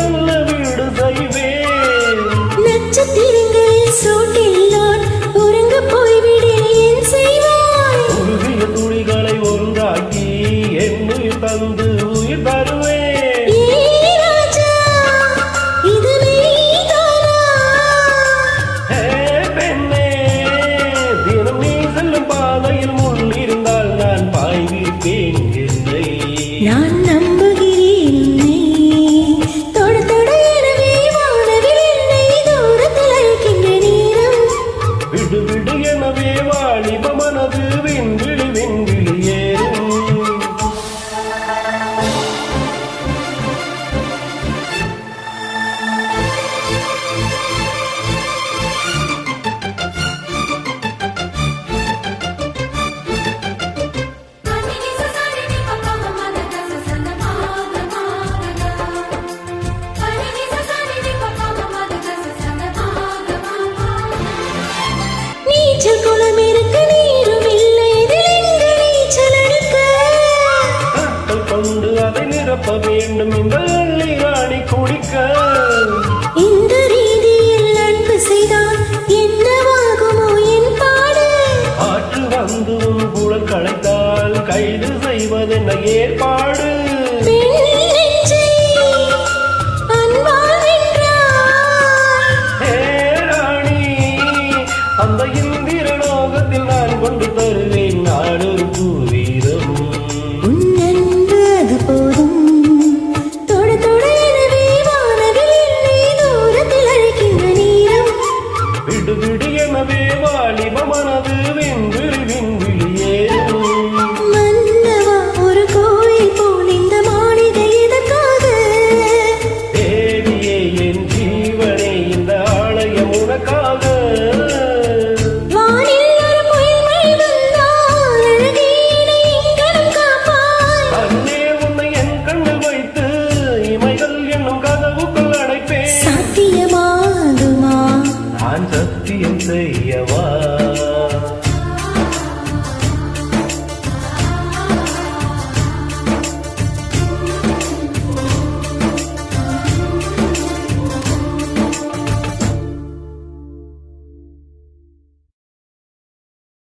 நல்ல வீடு செய்வேன். நட்சத்திரங்களில் சூட்டில் நான் உறங்க போய்விடேன் என் செய்வாய். உருகிய துளிகளை ஒன்றாக்கி என் உயிர் தந்து உயிர் தருவேன். நான் நம்புகிறேன் உன்னை தொட தொட எனவே வானவில் என்னை தூரத்தில் அழைக்கின்ற நேரம். விடு விடு எனவே வாலிப மனது விண்விழி விண்விழி ஏறும். நீச்சல் குளம் இருக்க நீரும் இல்லை இதில் எங்கு நீச்சல் அடிக்க. கட்டல் கொண்டு அதை நிரப்ப வேண்டும் இந்த அள்ளி ராணி குடிக்க. இந்த ரீதியில் அன்பு செய்தால் என்னவாகுமோ என் பாடு. ஆற்று வந்து உன் குழல் களைத்தால் கைது செய்வதென்ன ஏற்பாடு. அந்த இந்திர லோகத்தில் நான் கொண்டு தருவேன் நாடொரு பூவீரம். உன் அன்பு அது போதும் தொட தொட எனவே வானவில் என்னை தூரத்தில் அழைக்கின்ற நேரம். விடு விடு எனவே வாலிப மனது விண்விழி விண்விழி ஏறும். மன்னவா ஒரு கோயில் போல் இந்த மாளிகை எதற்காக? தேவியே என் ஜீவனே இந்த ஆலயம் உனக்காக. சத்தியமாகுமா? நான் சத்தியம் செய்யவா?